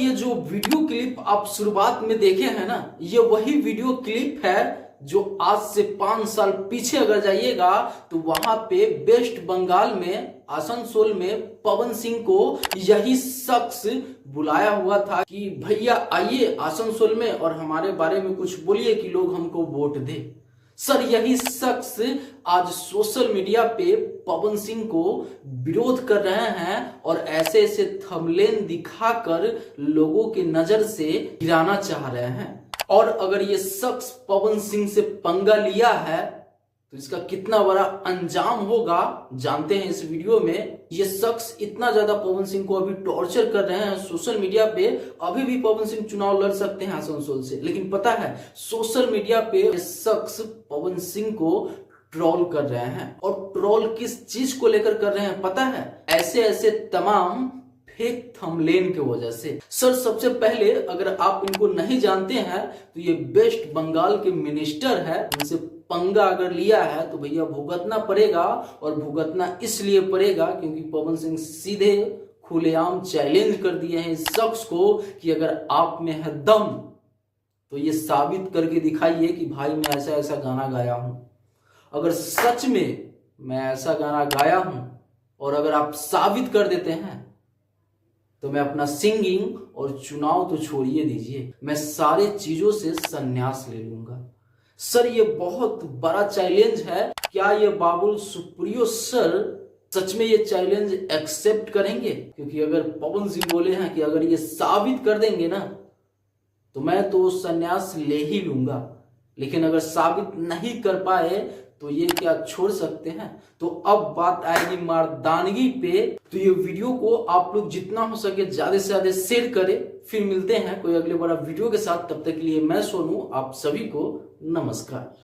ये जो video clip आप शुरुआत में देखे हैं ना, ये वही वीडियो क्लिप है जो आज से 5 साल पीछे अगर जाइएगा तो वहां पे वेस्ट बंगाल में आसनसोल में पवन सिंह को यही शख्स बुलाया हुआ था कि भैया आइए आसनसोल में और हमारे बारे में कुछ बोलिए कि लोग हमको वोट दे। सर यही शख्स आज सोशल मीडिया पे पवन सिंह को विरोध कर रहे हैं और ऐसे ऐसे थंबनेल दिखाकर लोगों की नजर से गिराना चाह रहे हैं। और अगर ये शख्स पवन सिंह से पंगा लिया है तो इसका कितना बड़ा अंजाम होगा जानते हैं इस वीडियो में। ये शख्स इतना ज्यादा पवन सिंह को अभी टॉर्चर कर रहे हैं सोशल मीडिया पे। अभी भी पवन सिंह चुनाव लड़ सकते हैं आसनसोल से, लेकिन पता है सोशल मीडिया पे ये शख्स पवन सिंह को ट्रोल कर रहे हैं। और ट्रोल किस चीज को लेकर कर रहे हैं पता है? ऐसे ऐसे तमाम फेक थंबनेल के वजह से। सर सबसे पहले अगर आप इनको नहीं जानते हैं तो ये वेस्ट बंगाल के मिनिस्टर है। इनसे पंगा अगर लिया है तो भैया भुगतना पड़ेगा। और भुगतना इसलिए पड़ेगा क्योंकि पवन सिंह सीधे खुलेआम चैलेंज कर दिए हैं इस शख्स को कि अगर आप में है दम तो ये साबित करके दिखाइए कि भाई मैं ऐसा ऐसा गाना गाया हूं। अगर सच में मैं ऐसा गाना गाया हूं और अगर आप साबित कर देते हैं तो मैं अपना सिंगिंग और चुनाव तो छोड़िए दीजिए, मैं सारे चीजों से संन्यास ले लूंगा। सर ये बहुत बड़ा चैलेंज है। क्या ये बाबुल सुप्रियो सर सच में ये चैलेंज एक्सेप्ट करेंगे? क्योंकि अगर पवन सिंह बोले हैं कि अगर ये साबित कर देंगे ना तो मैं तो संन्यास ले ही लूंगा, लेकिन अगर साबित नहीं कर पाए तो ये क्या छोड़ सकते हैं? तो अब बात आएगी मर्दानगी पे। तो ये वीडियो को आप लोग जितना हो सके ज्यादा से ज्यादा शेयर करें। फिर मिलते हैं कोई अगले बड़ा वीडियो के साथ। तब तक के लिए मैं सोनू आप सभी को नमस्कार।